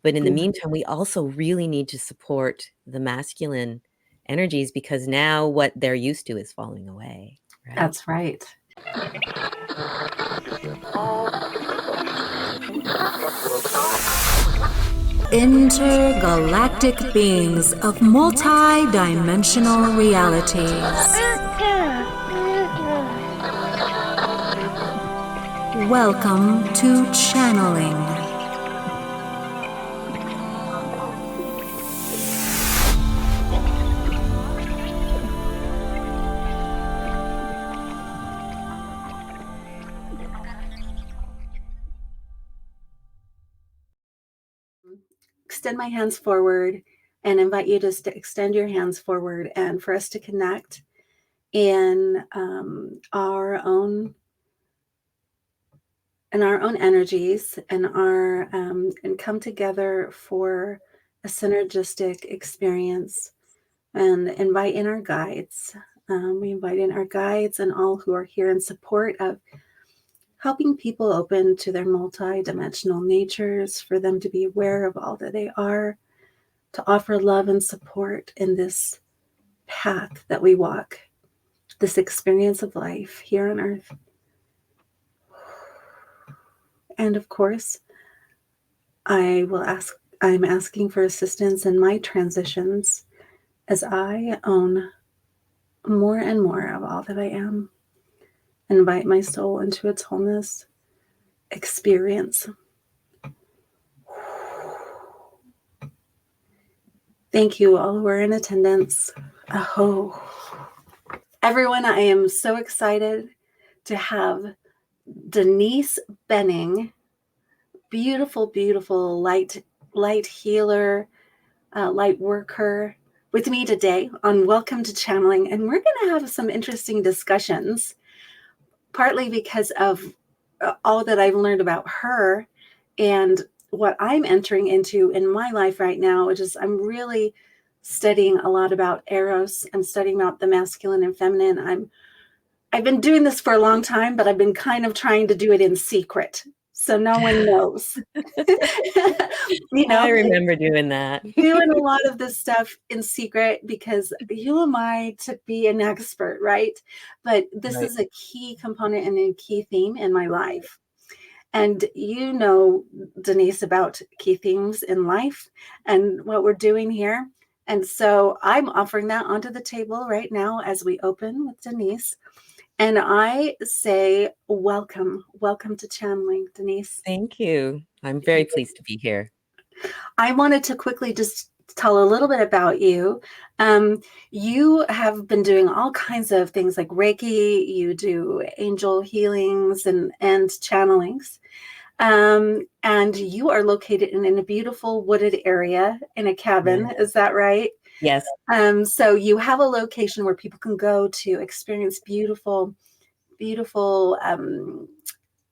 But in the meantime, we also really need to support the masculine energies, because now what they're used to is falling away, right? That's right. Intergalactic beings of multi-dimensional realities. Welcome to channeling. Extend my hands forward and invite you to extend your hands forward, and for us to connect in our own energies and and come together for a synergistic experience, and invite in our guides. We invite in our guides and all who are here in support of helping people open to their multidimensional natures, for them to be aware of all that they are, to offer love and support in this path that we walk, this experience of life here on Earth. And of course, I'm asking for assistance in my transitions as I own more and more of all that I am. Invite my soul into its wholeness experience. Thank you all who are in attendance. Aho. Everyone, I am so excited to have Denise Benning, beautiful, beautiful light healer, light worker, with me today on Welcome to Channeling. And we're going to have some interesting discussions, partly because of all that I've learned about her and what I'm entering into in my life right now, which is I'm really studying a lot about Eros. I'm studying about the masculine and feminine. I've been doing this for a long time, but I've been kind of trying to do it in secret, so no one knows. I remember doing that. Doing a lot of this stuff in secret, because who am I to be an expert, right? But this is a key component and a key theme in my life. And you know, Denise, about key themes in life and what we're doing here. And so I'm offering that onto the table right now as we open with Denise. And I say, welcome to channeling, Denise. Thank you. I'm very pleased to be here. I wanted to quickly just tell a little bit about you. You have been doing all kinds of things like Reiki. You do angel healings and channelings. And you are located in a beautiful wooded area in a cabin. Yeah. Is that right? Yes. So you have a location where people can go to experience beautiful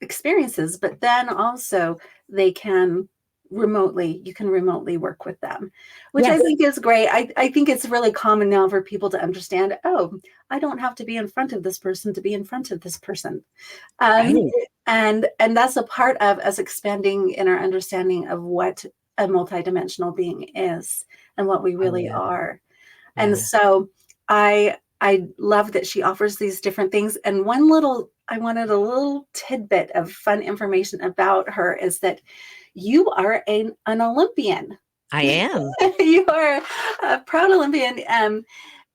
experiences, but then also you can remotely work with them, which yes. I think is great. I think it's really common now for people to understand, oh, I don't have to be in front of this person to be in front of this person. Right. And that's a part of us expanding in our understanding of what a multidimensional being is and what we really are. Yeah. And so I love that she offers these different things. And I wanted a little tidbit of fun information about her is that you are an Olympian. I am. You are a proud Olympian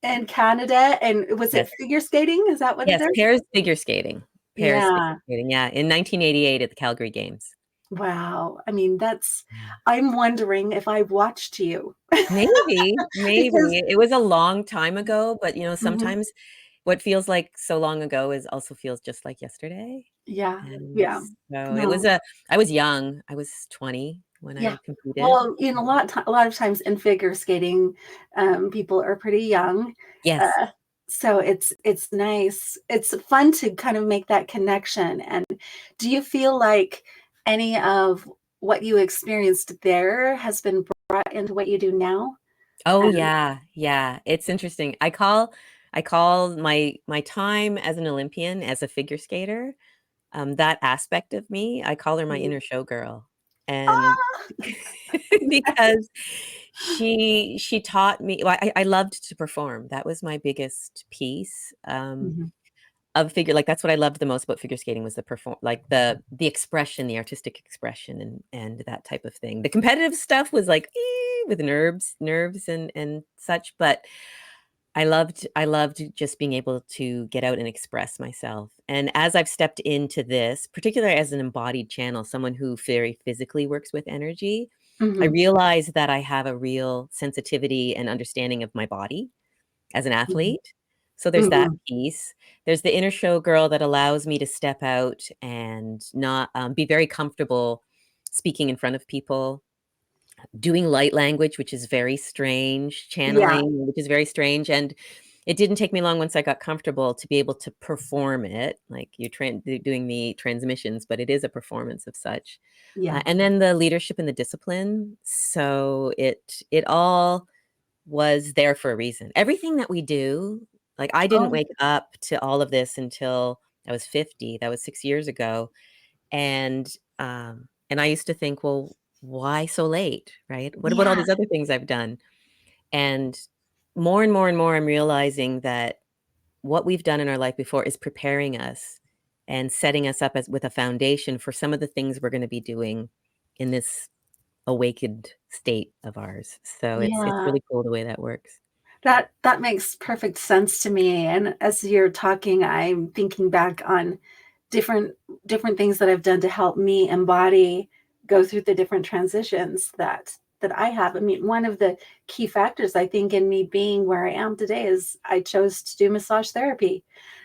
in Canada. And was it figure skating? Is that what it is? Yes, pairs figure skating. Figure skating, yeah, in 1988 at the Calgary Games. Wow. I mean, I'm wondering if I watched you. Maybe. It was a long time ago, but sometimes what feels like so long ago also feels just like yesterday. Yeah. And yeah. So I was young. I was 20 when I competed. Well, a lot of times in figure skating, people are pretty young. Yes. So it's nice. It's fun to kind of make that connection. And do you feel like any of what you experienced there has been brought into what you do now? Oh, yeah. It's interesting. I call my time as an Olympian, as a figure skater, that aspect of me, I call her my inner showgirl. And because she taught me. Well, I loved to perform. That was my biggest piece. Mhm. Of figure, like, that's what I loved the most about figure skating, was the like the expression, the artistic expression, and that type of thing. The competitive stuff was like with nerves and such, but I loved just being able to get out and express myself. And as I've stepped into this, particularly as an embodied channel, someone who very physically works with energy, I Mhm. realize that I have a real sensitivity and understanding of my body as an Mhm. athlete. So there's that Mhm. piece. There's the inner show girl that allows me to step out and not be very comfortable speaking in front of people, doing light language, which is very strange, Yeah. channeling, which is very strange. And it didn't take me long once I got comfortable to be able to perform it. Like you're doing the transmissions, but it is a performance of such. Yeah. And then the leadership and the discipline. So it all was there for a reason. Everything that we do, like, I didn't Oh, wake up to all of this until I was 50. That was 6 years ago, and I used to think, "Well, why so late?" Right? What about all yeah. these other things I've done? And more and more and more, I'm realizing that what we've done in our life before is preparing us and setting us up as with a foundation for some of the things we're gonna be doing in this awakened state of ours. So it's Yeah. really cool the way that works. That makes perfect sense to me, and as you're talking, I'm thinking back on different different things that I've done to help me embody, go through the different transitions that I have. I mean, one of the key factors I think in me being where I am today is I chose to do massage therapy.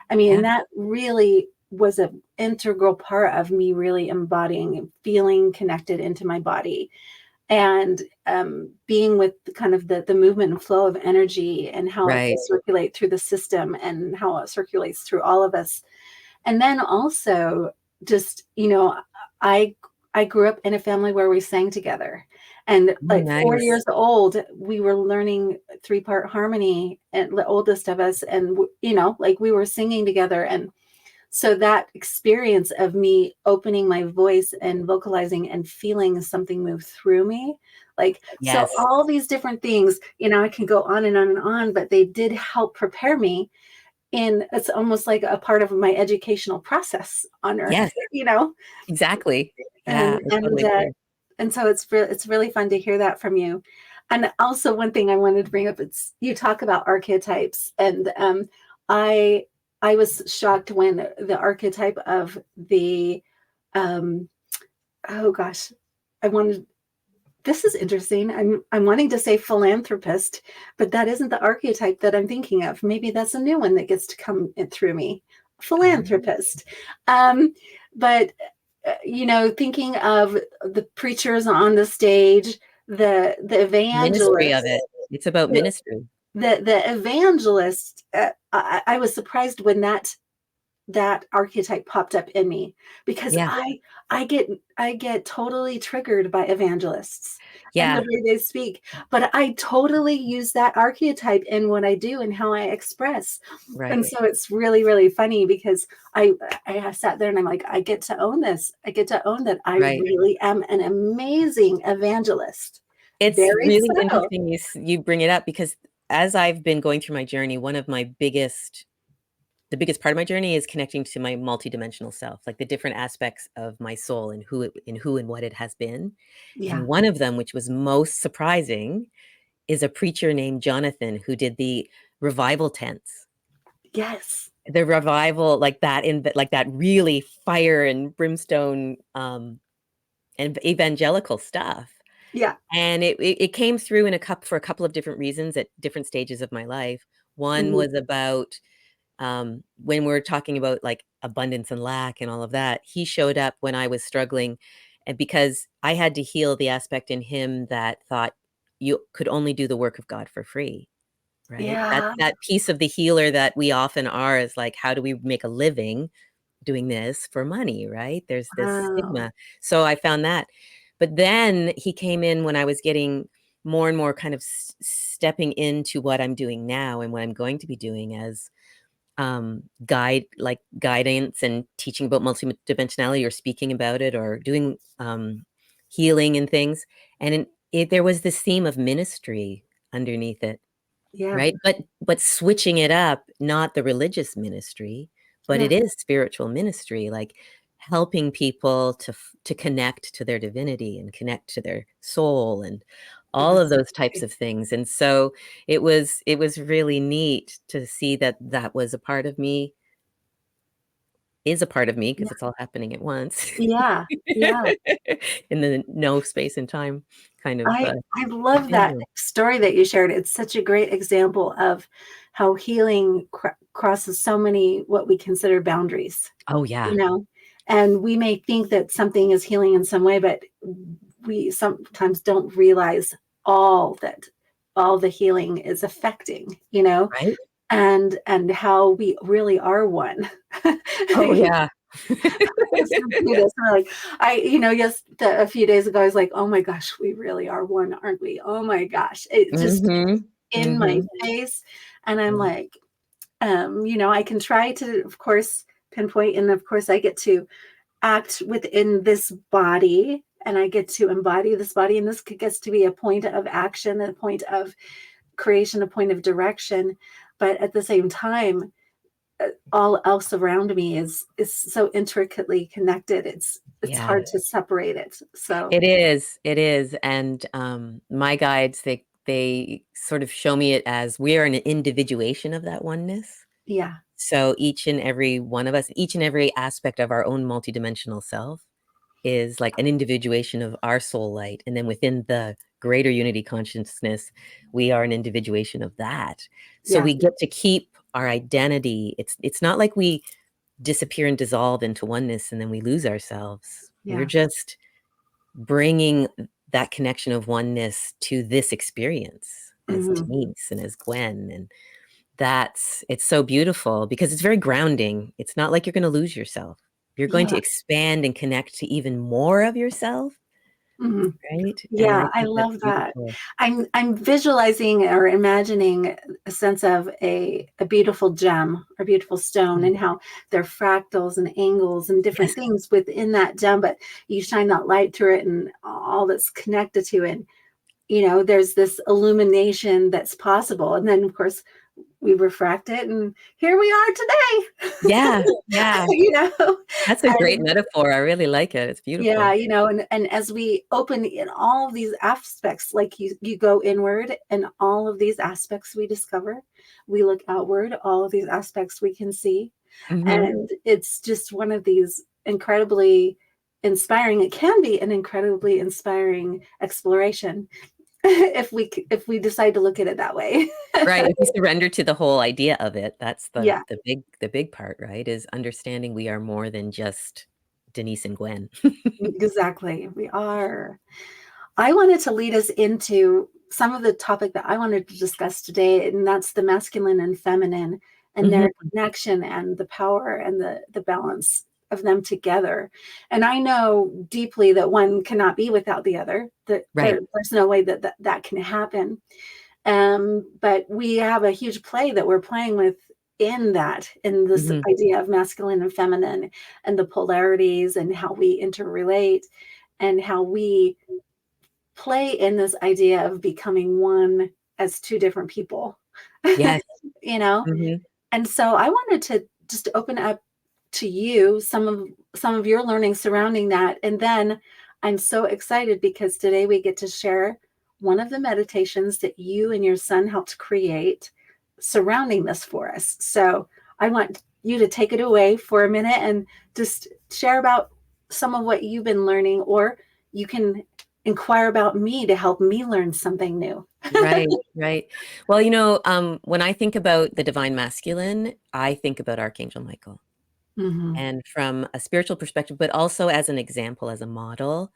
I mean, Yeah. and that really was an integral part of me really embodying and feeling connected into my body, and being with kind of the movement and flow of energy and how it can Right. circulate through the system and how it circulates through all of us. And then also just, I grew up in a family where we sang together. And Oh, like 4 years nice. old, we were learning three-part harmony, and the oldest of us, and like we were singing together. And so that experience of me opening my voice and vocalizing and feeling something move through me, like, so Yes. all these different things, I can go on and on and on, but they did help prepare me. And it's almost like a part of my educational process on earth, Yes, you know? exactly. And Yeah, I and totally uh, agree. and so it's really fun to hear that from you. And also one thing I wanted to bring up, it's you talk about archetypes, and I I was shocked when the archetype of the um oh gosh, I wanted this is interesting. I'm wanting to say philanthropist, but that isn't the archetype that I'm thinking of. Maybe that's a new one that gets to come in through me. Oh, Philanthropist. Um, but thinking of the preachers on the stage, the ministry of evangelists, it. It's about the ministry. the evangelist. I was surprised when that archetype popped up in me, because Yeah, I get totally triggered by evangelists and the yeah, way they speak, but I totally use that archetype in what I do and how I express. right. And so it's really, really funny because I sat there and I'm like, I get to own this. I get to own that I Right. really am an amazing evangelist. It's Very really so. interesting you bring it up, because as I've been going through my journey, one of my biggest the biggest part of my journey is connecting to my multidimensional self, like the different aspects of my soul and who and what it has been. Yeah. And one of them, which was most surprising, is a preacher named Jonathan who did the revival tents. Yes. The revival, like that like that really fire and brimstone, and evangelical stuff. Yeah. And it came through for a couple of different reasons at different stages of my life. One Mhm. was about, when we're talking about, like, abundance and lack and all of that, he showed up when I was struggling, and because I had to heal the aspect in him that thought you could only do the work of God for free. Right? Yeah. That piece of the healer that we often are is like, how do we make a living doing this for money, right? There's this Wow. stigma. So I found that. But then he came in when I was getting more and more kind of stepping into what I'm doing now and what I'm going to be doing as guidance and teaching about multidimensionality or speaking about it or doing healing and things. And there was this theme of ministry underneath it, Yeah. right? But switching it up, not the religious ministry, but it is spiritual ministry, like helping people to connect to their divinity and connect to their soul and all of those types of things. And so it was really neat to see that that was a part of me, is a part of me, because it's all happening at once. Yeah. Yeah. In the no space and time kind of I love that continuum. story that you shared. It's such a great example of how healing crosses so many what we consider boundaries, Oh yeah. you know, and we may think that something is healing in some way, but we sometimes don't realize all the healing is affecting, you know, Right? and how we really are one. Oh yeah. We're like, yes, a few days ago, I was like, oh my gosh, we really are one, aren't we? Oh my gosh. It just Mhm. in my Mhm. face. And I'm Mm. like, I can try to, of course, pinpoint, and of course I get to act within this body and I get to embody this body. And this gets to be a point of action, a point of creation, a point of direction. But at the same time, all else around me is so intricately connected. It's Yeah. hard to separate it. So It is. It is. And my guides, they sort of show me it as we are an individuation of that oneness. yeah, So each and every one of us, each and every aspect of our own multidimensional self is like an individuation of our soul light. And then within the greater unity consciousness, we are an individuation of that. So yeah, we get to keep our identity. It's not like we disappear and dissolve into oneness and then we lose ourselves. We're yeah. just bringing that connection of oneness to this experience as Mhm. Denise and as Gwen. And it's so beautiful because it's very grounding. It's not like you're going to lose yourself. You're going to Yeah. expand and connect to even more of yourself, Mhm. right? And I Yeah, I think that's love that. beautiful. I'm visualizing or imagining a sense of a beautiful gem or beautiful stone, Mm. and how there are fractals and angles and Yes. different things within that gem, but you shine that light through it and all that's connected to it. There's this illumination that's possible. And then of course we refract it and here we are today. Yeah. Yeah. you know That's a great metaphor. I really like it. It's Yeah, beautiful. and as we open in all of these aspects, like you go inward and all of these aspects we discover, we look outward, all of these aspects we can see. Hmm. And it's just one of these incredibly inspiring, it can be an incredibly inspiring exploration if we decide to look at it that way. Right. If you surrender to the whole idea of it, that's Yeah, the big part, right? Is understanding we are more than just Denise and Gwen. exactly. We are. I wanted to lead us into some of the topic that I wanted to discuss today, and that's the masculine and feminine and Hmm. their connection and the power and the balance of them together. And I know deeply that one cannot be without the other, that Right. there's no way that can happen. But we have a huge play that we're playing with in this Hmm. idea of masculine and feminine and the polarities and how we interrelate and how we play in this idea of becoming one as two different people. Yes. you know Hmm. and so I wanted to just open up to you some of your learning surrounding that, and then I'm so excited because today we get to share one of the meditations that you and your son helped create surrounding this for us. So I want you to take it away for a minute and just share about some of what you've been learning, or you can inquire about me to help me learn something new. Right, right. Well, when I think about the divine masculine, I think about Archangel Michael. Hmm. And from a spiritual perspective, but also as an example, as a model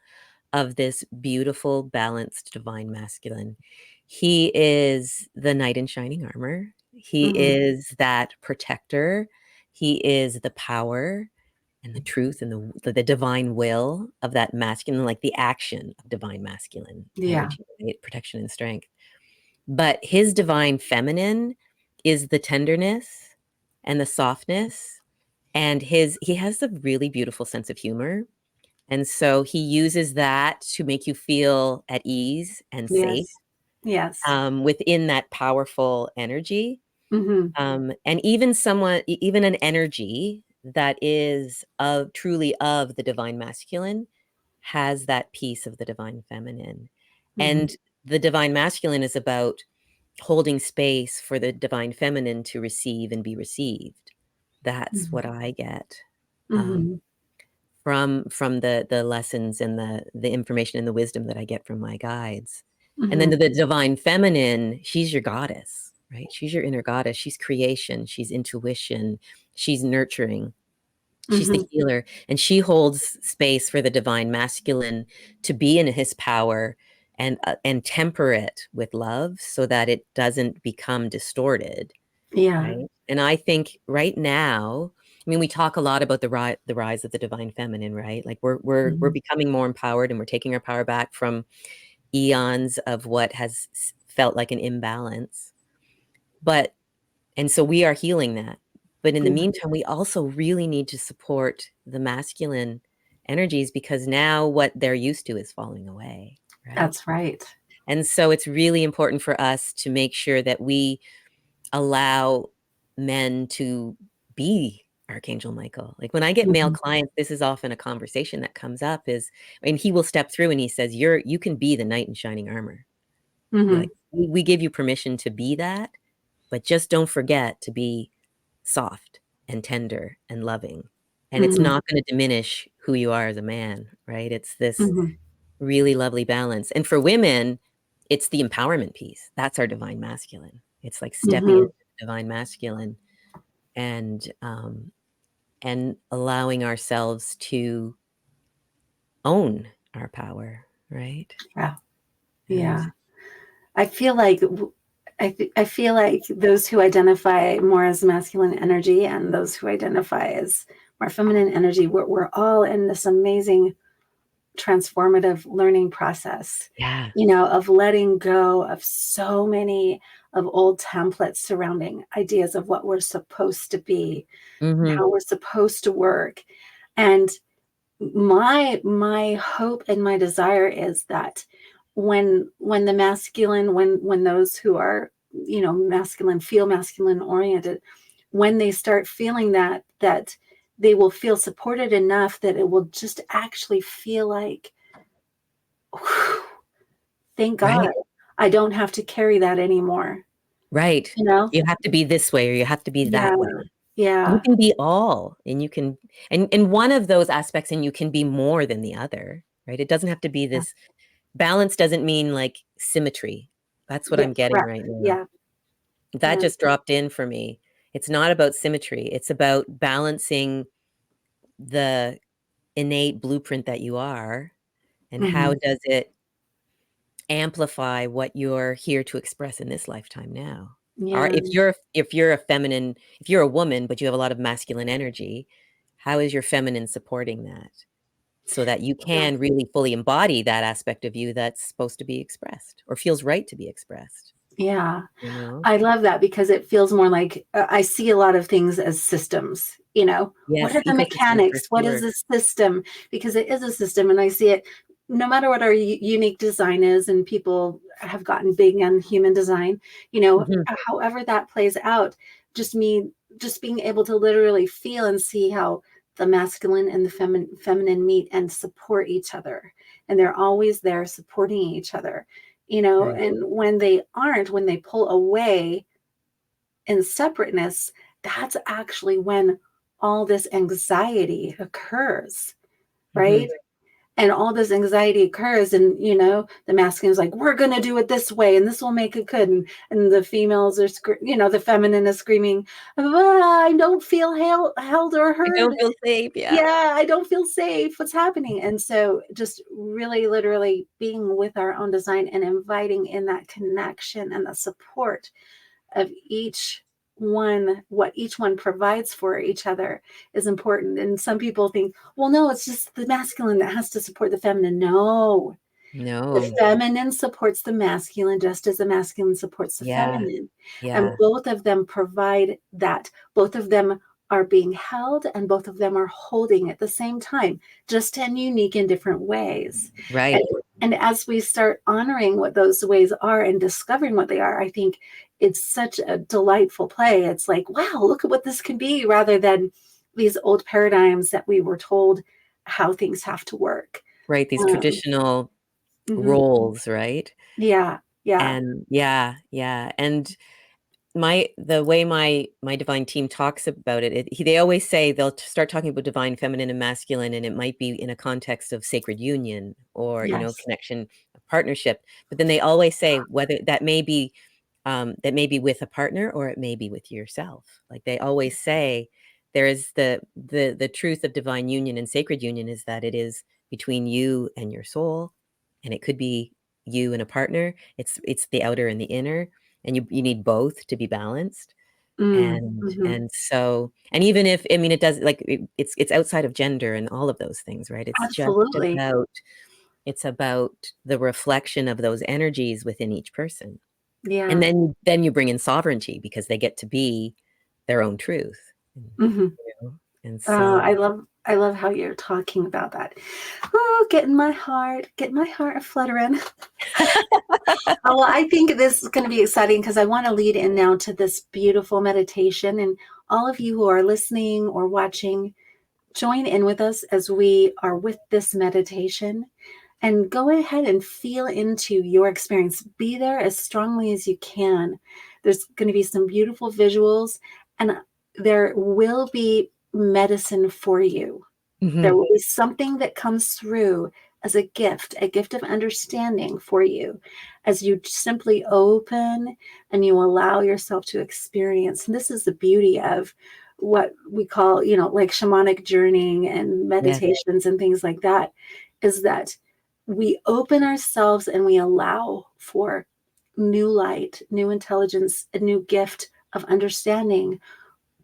of this beautiful, balanced divine masculine. He is the knight in shining armor. He Hmm. is that protector. He is the power and the truth and the divine will of that masculine, like the action of divine masculine Yeah. energy, right? Protection and strength. But his divine feminine is the tenderness and the softness, and he has a really beautiful sense of humor. And so he uses that to make you feel at ease and safe Yes. Yes. within that powerful energy. Mm-hmm. And even an energy that is truly of the divine masculine has that piece of the divine feminine. Mm-hmm. And the divine masculine is about holding space for the divine feminine to receive and be received. That's what I get Mm-hmm. from the lessons and the information and the wisdom that I get from my guides. And then Mm-hmm. the divine feminine, she's your goddess, right? She's your inner goddess. She's creation. She's intuition. She's nurturing. She's the healer. And she holds space for the divine masculine to be in his power and temper it with love so that it doesn't become distorted. Yeah. Right. And I think right now, I mean, we talk a lot about the rise of the divine feminine, right? Like we're becoming more empowered, and we're taking our power back from eons of what has felt like an imbalance. And so we are healing that. But in the meantime, we also really need to support the masculine energies, because now what they're used to is falling away, right? That's right. And so it's really important for us to make sure that we allow men to be Archangel Michael. Like when I get male clients, this is often a conversation that comes up and he will step through and he says, you can be the knight in shining armor. Like, we give you permission to be that, but just don't forget to be soft and tender and loving. And it's not going to diminish who you are as a man, right? It's this really lovely balance. And for women, it's the empowerment piece. That's our divine masculine. It's like stepping into the divine masculine and allowing ourselves to own our power, right? Yeah. Yeah. I feel like I feel like those who identify more as masculine energy and those who identify as more feminine energy, we're all in this amazing transformative learning process. Yeah. You know, of letting go of so many of old templates surrounding ideas of what we're supposed to be, how we're supposed to work. And my hope and my desire is that when the masculine, when those who are, you know, masculine, feel masculine oriented, when they start feeling that they will feel supported enough that it will just actually feel like, whew, thank God, I don't have to carry that anymore. Right. You know, you have to be this way, or you have to be that way. Yeah. You can be all, and you can, and one of those aspects, and you can be more than the other, right? It doesn't have to be this balance. Doesn't mean like symmetry. That's what I'm getting right now. Yeah. That just dropped in for me. It's not about symmetry. It's about balancing the innate blueprint that you are, and how does it amplify what you're here to express in this lifetime now. Or if you're a feminine, if you're a woman, but you have a lot of masculine energy, how is your feminine supporting that so that you can really fully embody that aspect of you that's supposed to be expressed or feels right to be expressed? Yeah. You know? I love that because it feels more like I see a lot of things as systems, you know, Yes, what are the ecosystem mechanics? for What sure. is this system? Because it is a system, and I see it no matter what our unique design is, and people have gotten big on human design, you know, however that plays out, just being able to literally feel and see how the masculine and the feminine meet and support each other. And they're always there supporting each other, you know, Right. and when they aren't, when they pull away in separateness, that's actually when all this anxiety occurs, right? And all this anxiety occurs, and you know, the masculine is like, we're gonna do it this way, and this will make it good, and the females are, you know, the feminine is screaming, I don't feel held or heard. I don't feel safe. Yeah, I don't feel safe. What's happening? And so, just really, literally being with our own design and inviting in that connection and the support of each one, what each one provides for each other is important. And some people think, well, no, it's just the masculine that has to support the feminine. No, the feminine supports the masculine just as the masculine supports the feminine. And both of them provide that. Both of them are being held, and both of them are holding at the same time, just in unique and different ways. Right. And as we start honoring what those ways are and discovering what they are, I think it's such a delightful play. It's like, wow, look at what this can be, rather than these old paradigms that we were told how things have to work. Right. These traditional roles, right? Yeah. Yeah. And yeah. And the way my divine team talks about it, they always say they'll start talking about divine feminine and masculine, and it might be in a context of sacred union or Yes. connection, partnership. But then they always say whether that may be with a partner or it may be with yourself. Like they always say, there is the truth of divine union and sacred union is that it is between you and your soul, and it could be you and a partner. It's the outer and the inner. And you need both to be balanced. And so, and even if, I mean, it does, like, it's outside of gender and all of those things, right? It's Absolutely. it's about the reflection of those energies within each person. Yeah. And then you bring in sovereignty because they get to be their own truth. And so I love how you're talking about that. Oh, getting my heart fluttering. Well, I think this is going to be exciting because I want to lead in now to this beautiful meditation. And all of you who are listening or watching, join in with us as we are with this meditation. And go ahead and feel into your experience. Be there as strongly as you can. There's going to be some beautiful visuals, and there will be medicine for you. There will be something that comes through as a gift of understanding for you as you simply open and you allow yourself to experience. And this is the beauty of what we call, like shamanic journeying and meditations and things like that, is that we open ourselves and we allow for new light, new intelligence, a new gift of understanding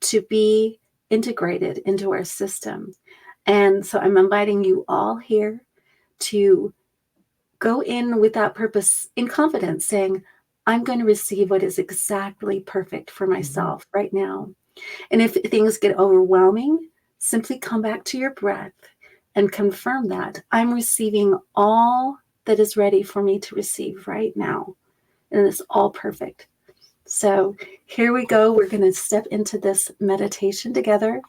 to be integrated into our system. And so I'm inviting you all here to go in with that purpose in confidence, saying, I'm going to receive what is exactly perfect for myself right now. And if things get overwhelming, simply come back to your breath and confirm that I'm receiving all that is ready for me to receive right now. And it's all perfect. So here we go. We're going to step into this meditation together.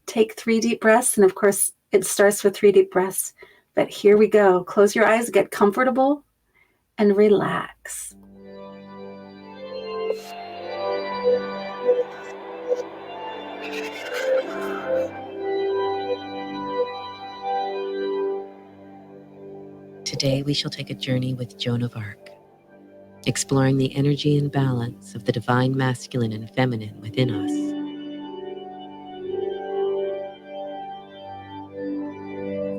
Take 3 deep breaths. And of course, it starts with 3 deep breaths. But here we go. Close your eyes, get comfortable, and relax. today we shall take a journey with Joan of Arc, exploring the energy and balance of the divine masculine and feminine within us.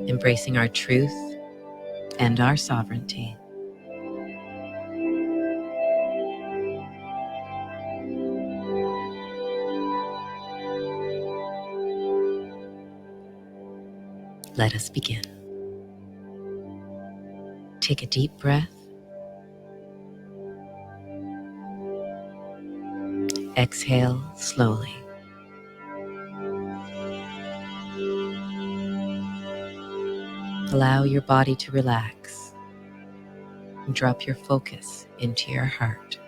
Embracing our truth and our sovereignty. Let us begin. Take a deep breath. Exhale slowly. Allow your body to relax and drop your focus into your heart.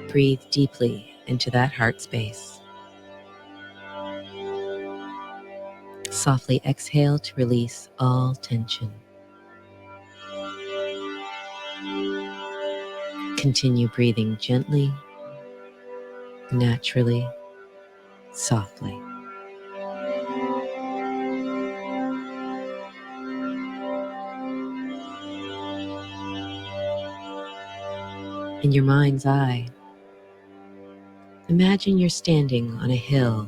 Breathe deeply into that heart space. Softly exhale to release all tension. Continue breathing gently, naturally, softly. In your mind's eye, imagine you're standing on a hill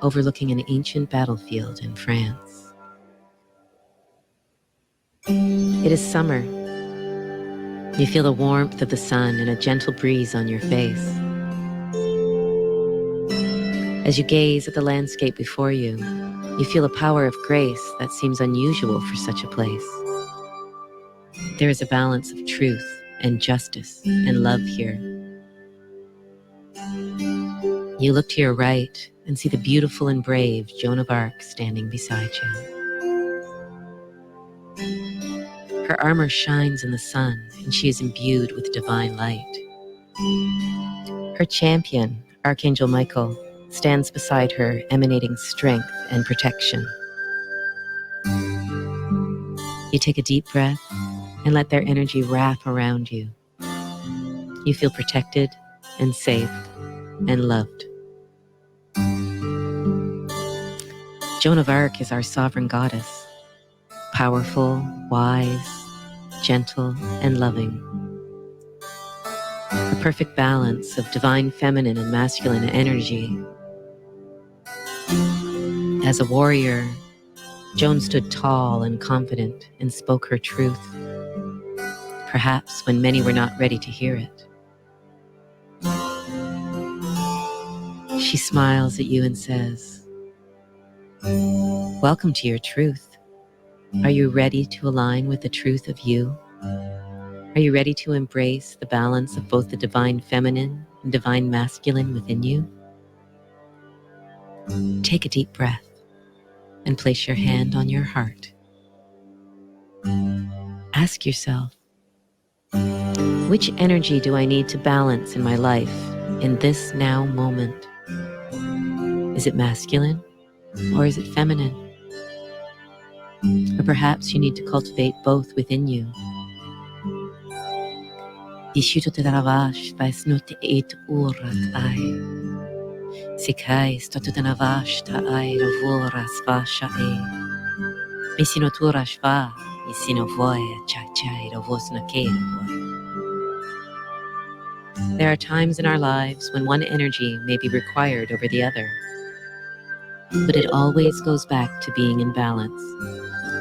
overlooking an ancient battlefield in France. It is summer. You feel the warmth of the sun and a gentle breeze on your face. As you gaze at the landscape before you, you feel a power of grace that seems unusual for such a place. There is a balance of truth and justice and love here, You look to your right and see the beautiful and brave Joan of Arc standing beside you. Her armor shines in the sun, and she is imbued with divine light. Her champion, Archangel Michael, stands beside her, emanating strength and protection. You take a deep breath and let their energy wrap around you. You feel protected and safe and loved. Joan of Arc is our sovereign goddess, powerful, wise, gentle, and loving. A perfect balance of divine feminine and masculine energy. As a warrior, Joan stood tall and confident and spoke her truth, perhaps when many were not ready to hear it. She smiles at you and says, "Welcome to your truth. Are you ready to align with the truth of you? Are you ready to embrace the balance of both the divine feminine and divine masculine within you?" Take a deep breath and place your hand on your heart. Ask yourself, which energy do I need to balance in my life in this now moment? Is it masculine or is it feminine? Or perhaps you need to cultivate both within you. Sikai statutanavash ta'ai ravuras vashae. Misino turashva, misino voya chachai ravosnake. There are times in our lives when one energy may be required over the other, but it always goes back to being in balance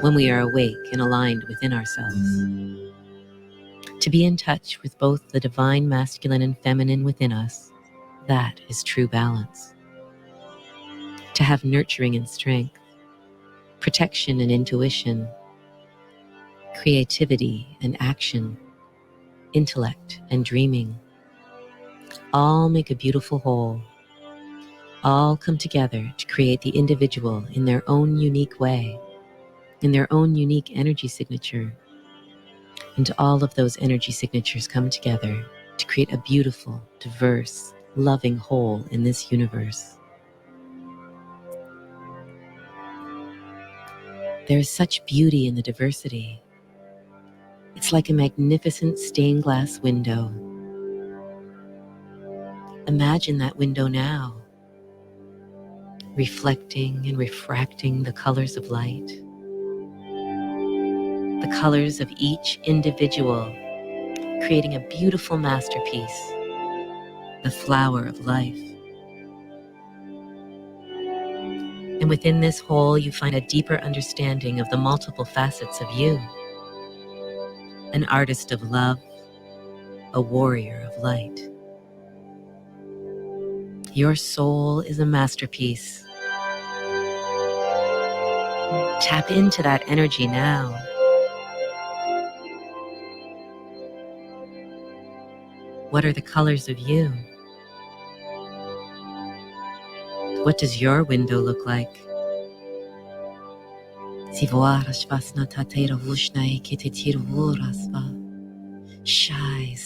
when we are awake and aligned within ourselves. To be in touch with both the divine masculine and feminine within us, that is true balance. To have nurturing and strength, protection and intuition, creativity and action, intellect and dreaming, all make a beautiful whole. All come together to create the individual in their own unique way, in their own unique energy signature. And all of those energy signatures come together to create a beautiful, diverse, loving whole in this universe. There is such beauty in the diversity. It's like a magnificent stained glass window. Imagine that window now, reflecting and refracting the colors of light, the colors of each individual, creating a beautiful masterpiece, the flower of life. And within this whole, you find a deeper understanding of the multiple facets of you. An artist of love, a warrior of light. Your soul is a masterpiece. Tap into that energy now. What are the colors of you? What does your window look like? Shai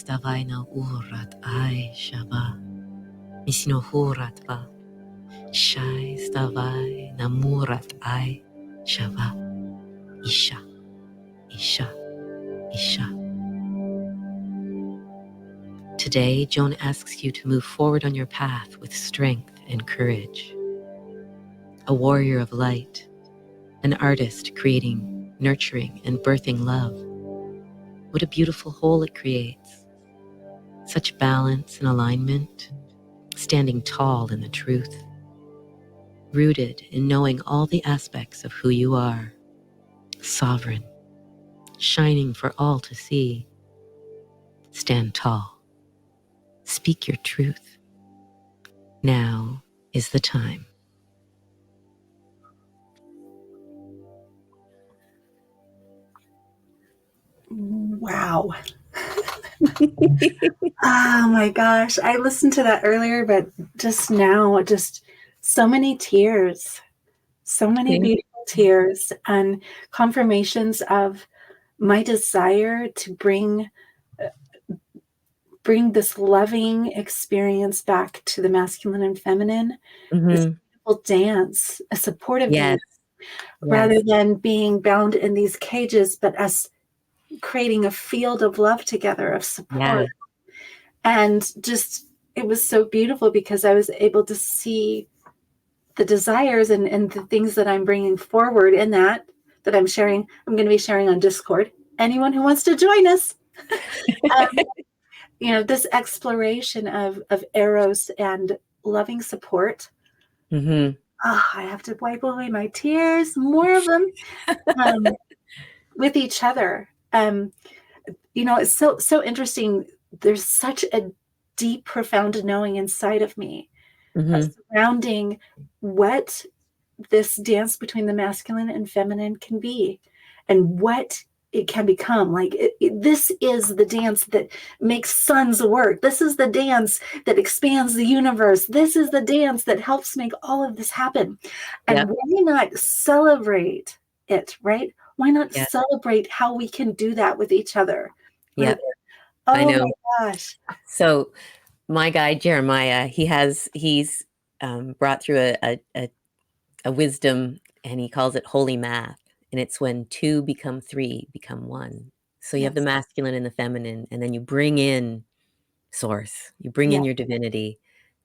stavaina urat ai shava. Misino huratva. Shai stavai namurat ai shava. Isha, Isha, Isha. Today, Joan asks you to move forward on your path with strength and courage. A warrior of light, an artist creating, nurturing, and birthing love. What a beautiful whole it creates. Such balance and alignment, standing tall in the truth, rooted in knowing all the aspects of who you are, sovereign, shining for all to see. Stand tall. Speak your truth. Now is the time. Wow. Oh my gosh. I listened to that earlier, but just now, just so many tears, so many Thank beautiful tears, and confirmations of my desire to bring this loving experience back to the masculine and feminine, this hmm beautiful dance, a supportive Yes. dance, rather Yes. than being bound in these cages, but us creating a field of love together, of Yeah. support. And just, it was so beautiful because I was able to see the desires and the things that I'm bringing forward in that I'm sharing. I'm going to be sharing on Discord. Anyone who wants to join us, um, this exploration of eros and loving support. hmm I have to wipe away my tears, more of them, um, with each other. It's so interesting. There's such a deep, profound knowing inside of me hmm surrounding what this dance between the masculine and feminine can be, and what it can become. Like this is the dance that makes suns work. This is the dance that expands the universe. This is the dance that helps make all of this happen. And Yep. why not celebrate it, right? Why not Yeah. celebrate how we can do that with each other? Right? Yep. I Oh know. my gosh. So my guy Jeremiah, he's brought through a wisdom, and he calls it holy math, and it's when two become three, become one. So you have the Yes. masculine and the feminine, and then you bring in source, you bring in Yeah. your divinity,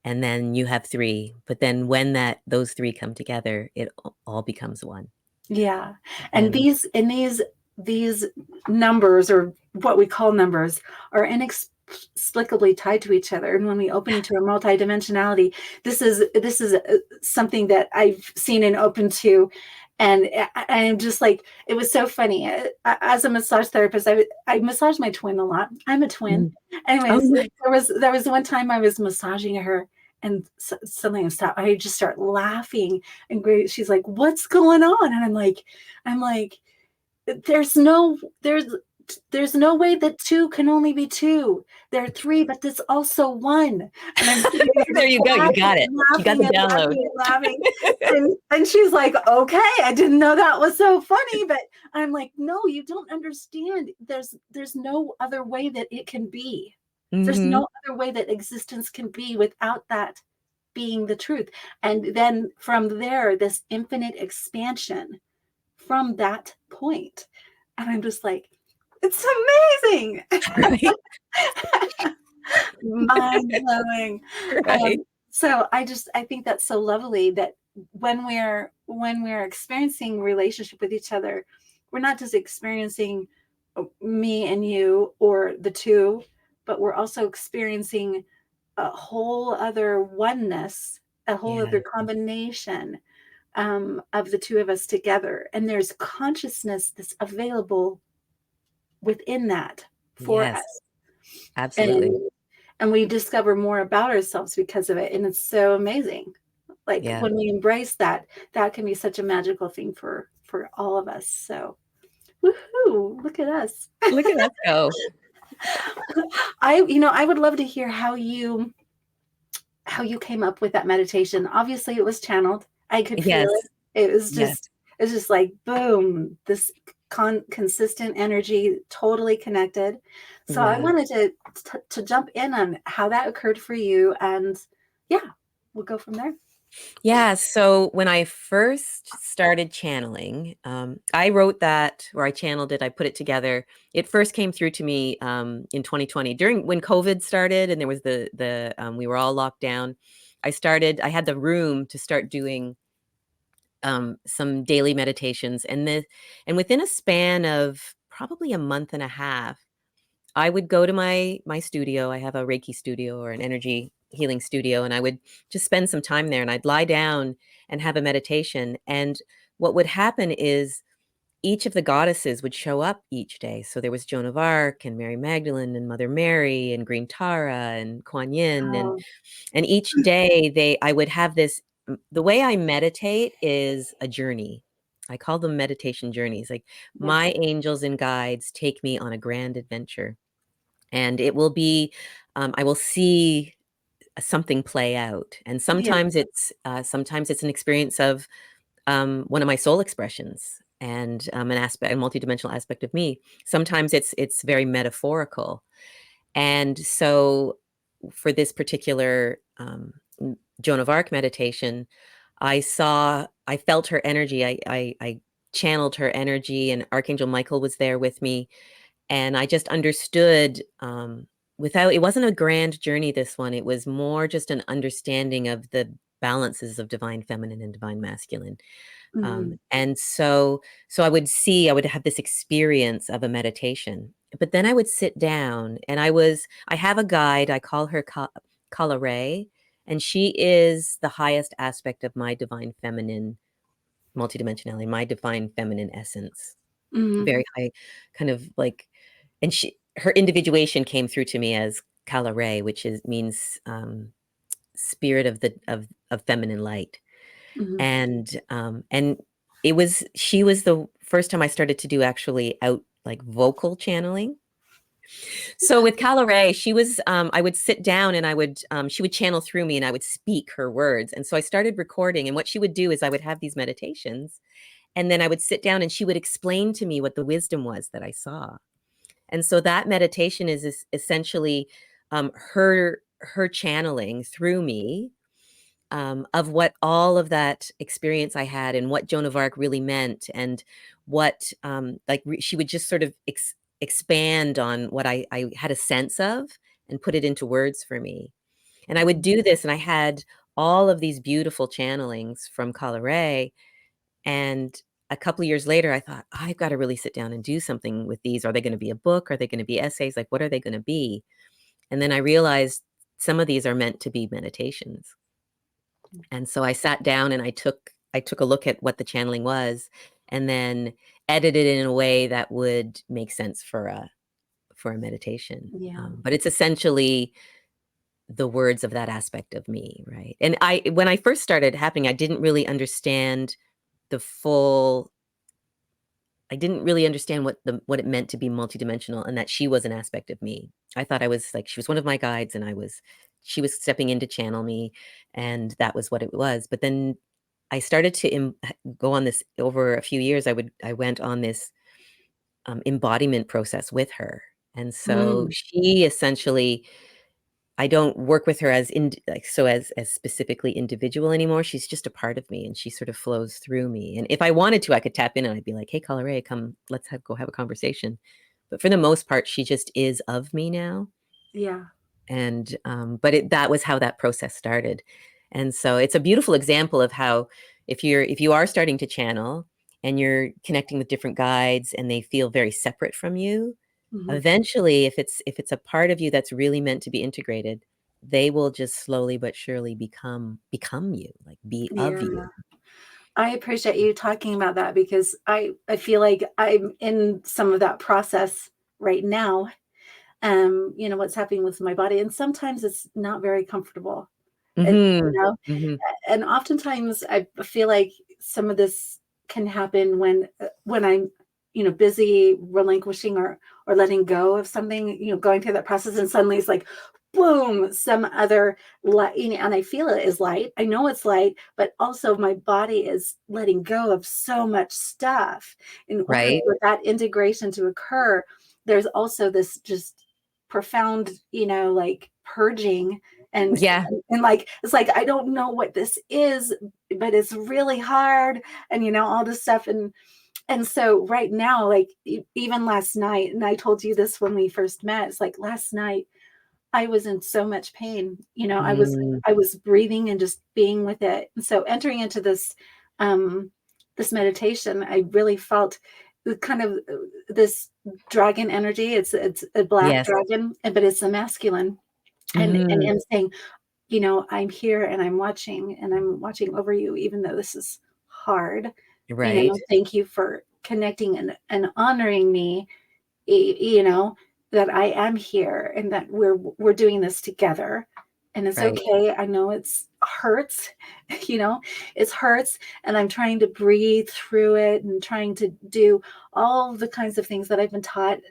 and then you have three. But then when those three come together, it all becomes one. Yeah. And And these numbers, or what we call numbers, are inexplicably tied to each other. And when we open into a multidimensionality, this is something that I've seen and opened to. And I'm just like, it was so funny. As a massage therapist, I massage my twin a lot. I'm a twin. oh, Anyways, nice. there was one time I was massaging her, and something stopped. I just start laughing, and she's like, "What's going on?" And I'm like, there's no way that two can only be two. There are three, but there's also one. And I'm sitting there There just you go. You got it. You got laughing the and download. laughing and laughing. And she's like, "Okay, I didn't know that was so funny." But I'm like, "No, you don't understand. There's no other way that it can be. There's hmm no other way that existence can be without that being the truth." And then from there, this infinite expansion from that point. And I'm just like, it's amazing. Right. Mind blowing. Right. So I think that's so lovely that when we're experiencing relationship with each other, we're not just experiencing me and you or the two, but we're also experiencing a whole other oneness, a whole Yeah. other combination of the two of us together. And there's consciousness that's available within that for Yes. us. Absolutely. And we discover more about ourselves because of it. And it's so amazing. Like Yeah. when we embrace that, that can be such a magical thing for all of us. So woohoo, look at us. Look at us go. I would love to hear how you came up with that meditation. Obviously it was channeled. I could feel Yes. it. Yes. It was just like boom, this consistent energy, totally connected. So I Yeah. wanted to jump in on how that occurred for you, and yeah, we'll go from there. Yeah. So when I first started channeling, I wrote that, or I channeled it, I put it together. It first came through to me in 2020 during when COVID started, and there was the we were all locked down. I had the room to start doing some daily meditations, and within a span of probably a month and a half, I would go to my studio. I have a Reiki studio or an energy healing studio, and I would just spend some time there, and I'd lie down and have a meditation. And what would happen is each of the goddesses would show up each day. So there was Joan of Arc and Mary Magdalene and Mother Mary and Green Tara and Kuan Yin, Oh, and each day I would have this. The way I meditate is a journey. I call them meditation journeys. Like yes. my angels and guides take me on a grand adventure. and it will be, I will see something play out. And Yeah. sometimes it's an experience of one of my soul expressions, and an aspect, a multidimensional aspect of me. Sometimes it's very metaphorical. And so for this particular Joan of Arc meditation, I felt her energy. I channeled her energy, and Archangel Michael was there with me. And I just understood, it wasn't a grand journey, this one. It was more just an understanding of the balances of divine feminine and divine masculine. Mhm. And so I would have this experience of a meditation, but then I would sit down, and I have a guide. I call her Kala Ray, and she is the highest aspect of my divine feminine multidimensionality, my divine feminine essence. Mhm. Very high, kind of like, and her individuation came through to me as Kala Ray, which means spirit of feminine light. Mhm. And she was the first time I started to do actually out like vocal channeling. So with Kala Ray, I would sit down, and she would channel through me, and I would speak her words. And so I started recording, and what she would do is I would have these meditations, and then I would sit down, and she would explain to me what the wisdom was that I saw. And so that meditation is essentially her channeling through me, of what all of that experience I had, and what Joan of Arc really meant, and what she would just sort of expand on what I had a sense of, and put it into words for me. And I would do this, and I had all of these beautiful channelings from Kala Ray. And a couple of years later, I thought, I've got to really sit down and do something with these. Are they going to be a book? Are they going to be essays? Like, what are they going to be? And then I realized some of these are meant to be meditations. And so I sat down, and I took a look at what the channeling was, and then edited it in a way that would make sense for a meditation. Yeah. But it's essentially the words of that aspect of me, right? And when I first started happening, I didn't really understand the full. I didn't really understand what it meant to be multidimensional, and that she was an aspect of me. I thought she was one of my guides, and she was stepping in to channel me, and that was what it was. But then I started to go on this over a few years. I went on this embodiment process with her, and so Mm. she essentially. I don't work with her as as specifically individual anymore. She's just a part of me, and she sort of flows through me. And if I wanted to, I could tap in, and I'd be like, "Hey, Ray, come, let's go have a conversation." But for the most part, she just is of me now. Yeah. And but that was how that process started. And so it's a beautiful example of how if you are starting to channel, and you're connecting with different guides, and they feel very separate from you, Mhm. eventually, if it's a part of you that's really meant to be integrated, they will just slowly but surely become you, like be of Yeah. you. I appreciate you talking about that because I feel like I'm in some of that process right now. What's happening with my body. And sometimes it's not very comfortable. And, Mhm. Mhm. and oftentimes I feel like some of this can happen when I'm, busy relinquishing or letting go of something, going through that process, and suddenly it's like, boom, some other light, and I feel it is light. I know it's light, but also my body is letting go of so much stuff. In order Right? for that integration to occur, there's also this just profound, like purging and Yeah. like it's like I don't know what this is, but it's really hard, and all this stuff. And so right now, like even last night, and I told you this when we first met, it's like last night I was in so much pain. Mm. I was breathing and just being with it. And so entering into um this meditation, I really felt kind of this dragon energy. It's a black Yes. dragon, but it's a masculine. And Mhm. him saying, I'm here and I'm watching over you, even though this is hard. Right. Thank you for connecting and honoring me, you know, that I am here and that we're doing this together. And it's Right. okay. I know it's hurts, it hurts. And I'm trying to breathe through it and trying to do all the kinds of things that I've been taught.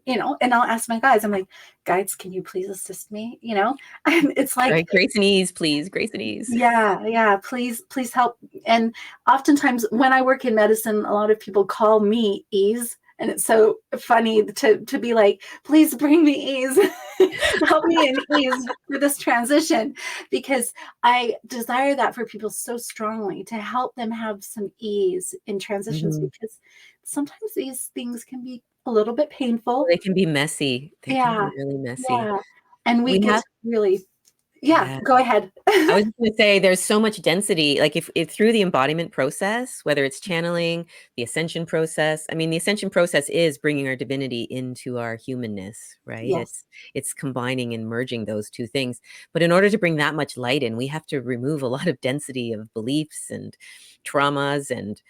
And, and I'll ask my guides, I'm like, guides, can you please assist me? And it's like, Right. Grace and ease, please. Grace and ease. yeah, please help. And oftentimes when I work in medicine, a lot of people call me ease. And it's so funny to be like, please bring me ease, help me in ease for this transition, because I desire that for people so strongly, to help them have some ease in transitions, because sometimes these things can be a little bit painful. They can be messy. They can Yeah. be really messy. Yeah. And we get have, to really, go ahead. I was going to say there's so much density, like if through the embodiment process, whether it's channeling, the ascension process. I mean, the ascension process is bringing our divinity into our humanness, right? Yes. It's combining and merging those two things. But in order to bring that much light in, we have to remove a lot of density of beliefs and traumas and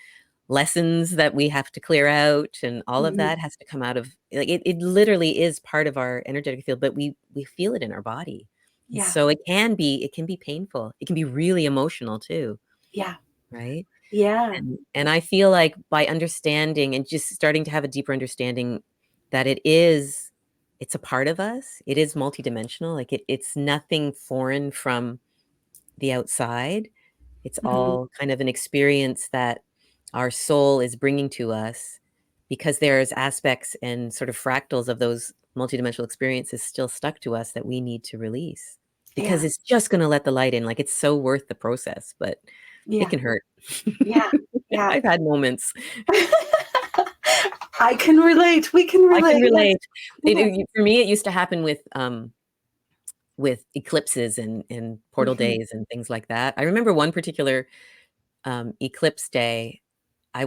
lessons that we have to clear out, and all of that has to come out of, like, it literally is part of our energetic field, but we feel it in our body. And Yeah. so it can be painful. It can be really emotional too. Yeah. Right. Yeah. And I feel like by understanding and just starting to have a deeper understanding that it's a part of us, it is multidimensional. Like it's nothing foreign from the outside. It's all kind of an experience that our soul is bringing to us, because there's aspects and sort of fractals of those multidimensional experiences still stuck to us that we need to release, because it's just going to let the light in. Like, it's so worth the process, but it can hurt. Yeah. I've had moments. I can relate. We can relate. I can relate. Yes. For me, it used to happen with eclipses and portal days and things like that. I remember one particular eclipse day. I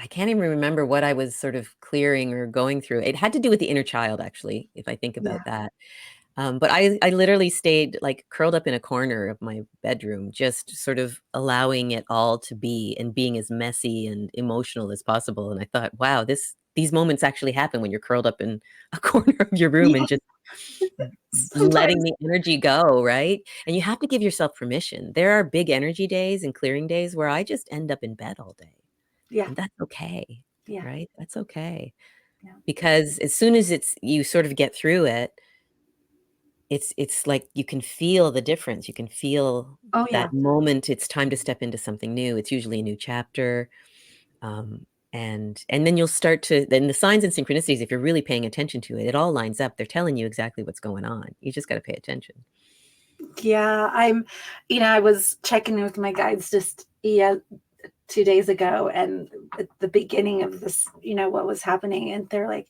can't even remember what I was sort of clearing or going through. It had to do with the inner child, actually, if I think about that. But I literally stayed like curled up in a corner of my bedroom, just sort of allowing it all to be and being as messy and emotional as possible. And I thought, wow, these moments actually happen when you're curled up in a corner of your room and just letting the energy go, right? And you have to give yourself permission. There are big energy days and clearing days where I just end up in bed all day. Yeah. And that's okay. Yeah. Right? That's okay. Yeah. Because as soon as you sort of get through it, it's like you can feel the difference. You can feel that moment. It's time to step into something new. It's usually a new chapter. And then you'll start to, then the signs and synchronicities, if you're really paying attention to it, it all lines up. They're telling you exactly what's going on. You just got to pay attention. Yeah. I was checking in with my guides just 2 days ago, and at the beginning of this, what was happening, and they're like,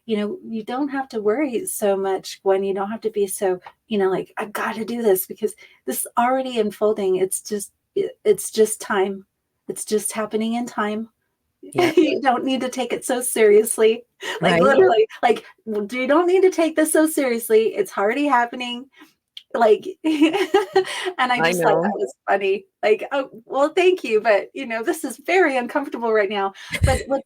you don't have to worry so much, Gwen. You don't have to be so, like, I've got to do this because this is already unfolding. It's just time. It's just happening in time. Yep. You don't need to take it so seriously. Like, literally, like, you don't need to take this so seriously. It's already happening. Like, and I just thought that was funny. Like, oh, well, thank you. But, this is very uncomfortable right now. But what's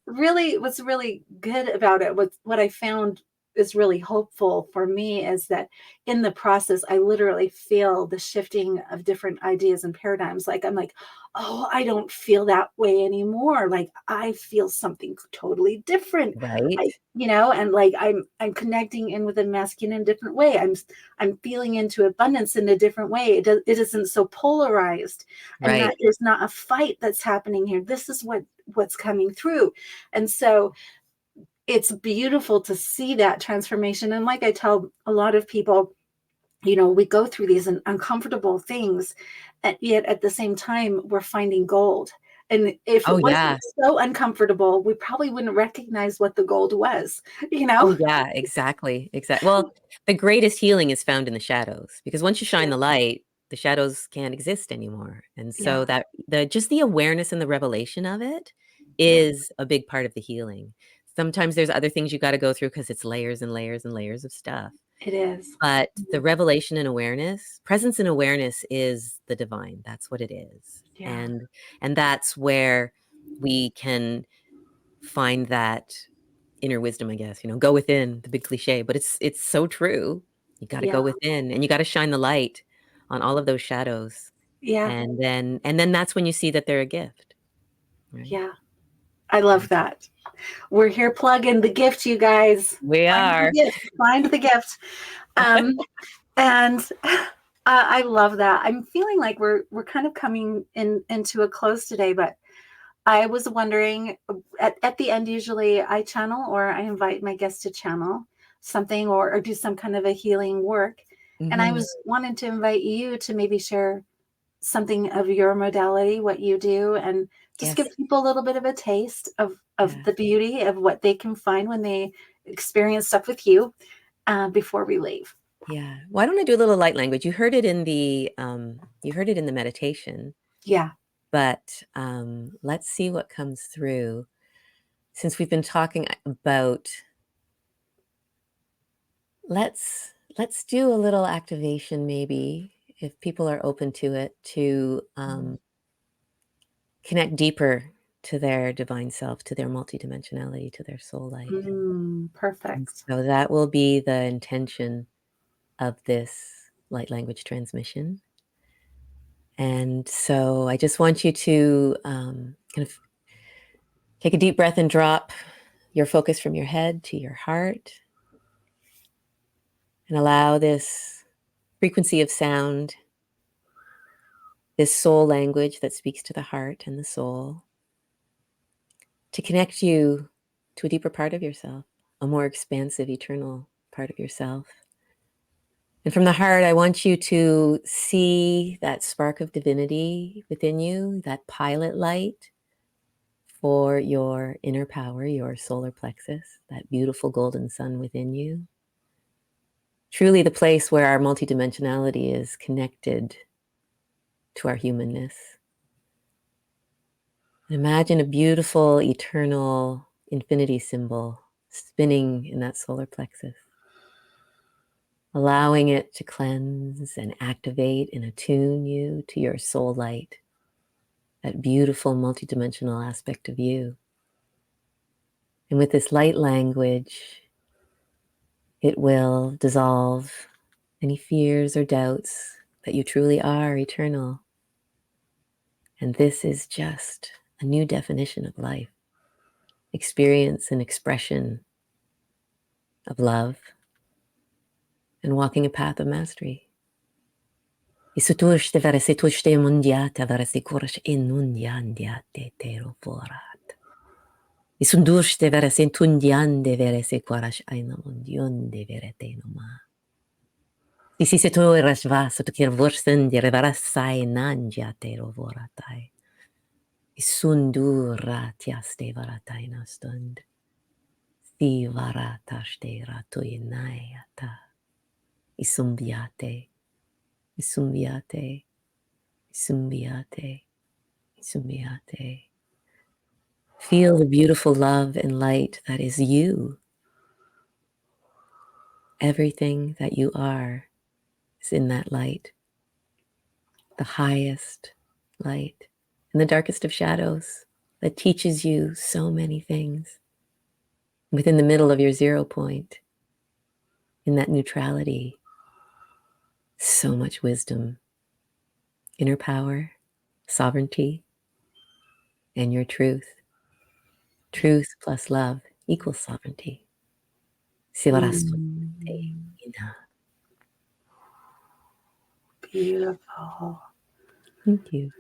really good about it, what I found is really hopeful for me, is that in the process, I literally feel the shifting of different ideas and paradigms. Like, I'm like, oh, I don't feel that way anymore. Like, I feel something totally different. Right. And like, I'm connecting in with a masculine in a different way. I'm feeling into abundance in a different way. It isn't so polarized, and that there's not a fight that's happening here. This is what's coming through. And so it's beautiful to see that transformation. And like I tell a lot of people, we go through these uncomfortable things, and yet at the same time, we're finding gold. And if it wasn't so uncomfortable, we probably wouldn't recognize what the gold was, Oh, yeah, exactly. Well, the greatest healing is found in the shadows, because once you shine the light, the shadows can't exist anymore. And so that just the awareness and the revelation of it is a big part of the healing. Sometimes there's other things you got to go through because it's layers and layers and layers of stuff. It is. But the revelation and awareness, presence and awareness, is the divine. That's what it is. Yeah. And that's where we can find that inner wisdom, I guess. Go within, the big cliche, but it's so true. You got to go within, and you got to shine the light on all of those shadows. Yeah. And then that's when you see that they're a gift. Right? Yeah. I love that. We're here plugging the gift, you guys. We are. Find the gift. And I love that. I'm feeling like we're kind of coming into a close today, but I was wondering, at the end, usually I channel, or I invite my guests to channel something, or do some kind of a healing work. And I was wanting to invite you to maybe share something of your modality, what you do, and just give people a little bit of a taste of the beauty of what they can find when they experience stuff with you before we leave. Yeah. Why don't I do a little light language? You heard it in the meditation. Yeah. But let's see what comes through. Since we've been talking about, let's do a little activation, maybe, if people are open to it, to connect deeper to their divine self, to their multidimensionality, to their soul light. Perfect. And so that will be the intention of this light language transmission. And so I just want you to kind of take a deep breath and drop your focus from your head to your heart, and allow this frequency of sound, this soul language that speaks to the heart and the soul, to connect you to a deeper part of yourself, a more expansive, eternal part of yourself. And from the heart, I want you to see that spark of divinity within you, that pilot light for your inner power, your solar plexus, that beautiful golden sun within you. Truly the place where our multidimensionality is connected to our humanness. And imagine a beautiful, eternal infinity symbol spinning in that solar plexus, allowing it to cleanse and activate and attune you to your soul light, that beautiful multidimensional aspect of you. And with this light language, it will dissolve any fears or doubts that you truly are eternal. And this is just a new definition of life, experience and expression of love, and walking a path of mastery. Isutushte vere situshte mundiate vere sikurash inundiandiate tero forat. Isundushte vere sintundiande vere sikurash aina mundionde vere tenoma. Isi se tu rasva so to kir vorsen di revarasai nandia tero voratai. Isundura tiaste varataina stund. Si varataste ratuinayata. Isumbiate, isumbiate, isumbiate, isumbiate. Feel the beautiful love and light that is you. Everything that you are is in that light. The highest light and the darkest of shadows that teaches you so many things. Within the middle of your 0 point, in that neutrality, so much wisdom, inner power, sovereignty, and your truth. Truth plus love equals sovereignty. Beautiful. Thank you.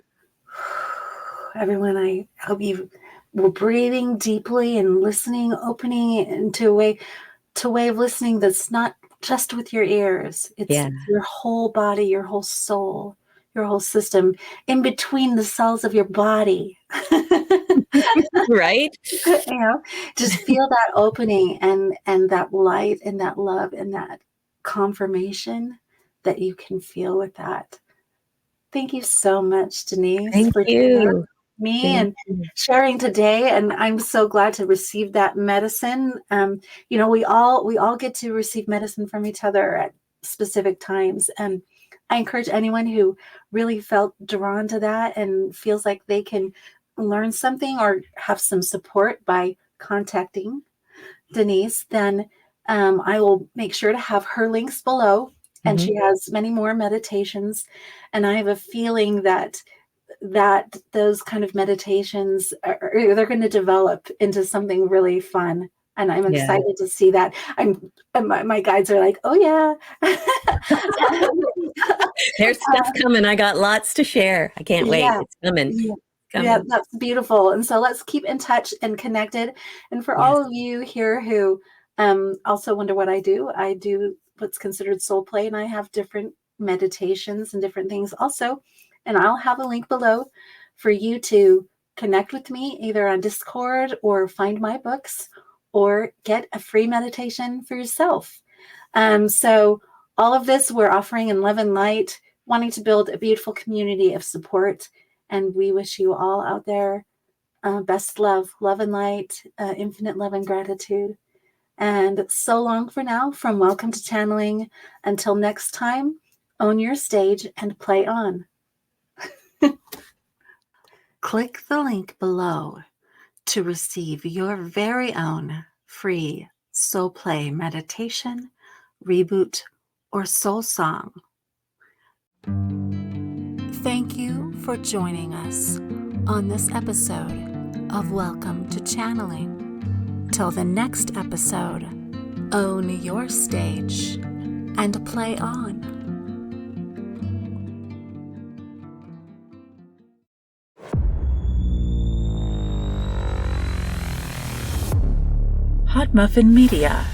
Everyone, I hope you were breathing deeply and listening, opening into a way of listening that's not just with your ears. It's your whole body, your whole soul, your whole system, in between the cells of your body. Right? Just feel that opening and that light and that love and that confirmation that you can feel with that. Thank you so much, Denise. Thank you. And sharing today, and I'm so glad to receive that medicine. We all get to receive medicine from each other at specific times, and I encourage anyone who really felt drawn to that and feels like they can learn something or have some support by contacting Denise, then I will make sure to have her links below. And she has many more meditations, and I have a feeling that that those kind of meditations they're going to develop into something really fun. And I'm Yeah. excited to see that. My guides are like, oh yeah. There's stuff coming. I got lots to share. I can't wait. Yeah. It's coming. Yeah. Coming. Yeah, that's beautiful. And so let's keep in touch and connected. And for all of you here who also wonder what I do what's considered soul play, and I have different meditations and different things also. And I'll have a link below for you to connect with me either on Discord or find my books or get a free meditation for yourself. So all of this we're offering in love and light, wanting to build a beautiful community of support. And we wish you all out there best love and light, infinite love and gratitude. And so long for now from Welcome to Channeling. Until next time, own your stage and play on. Click the link below to receive your very own free soul play meditation, reboot, or soul song. Thank you for joining us on this episode of Welcome to Channeling. Till the next episode, own your stage and play on. Hot Muffin Media.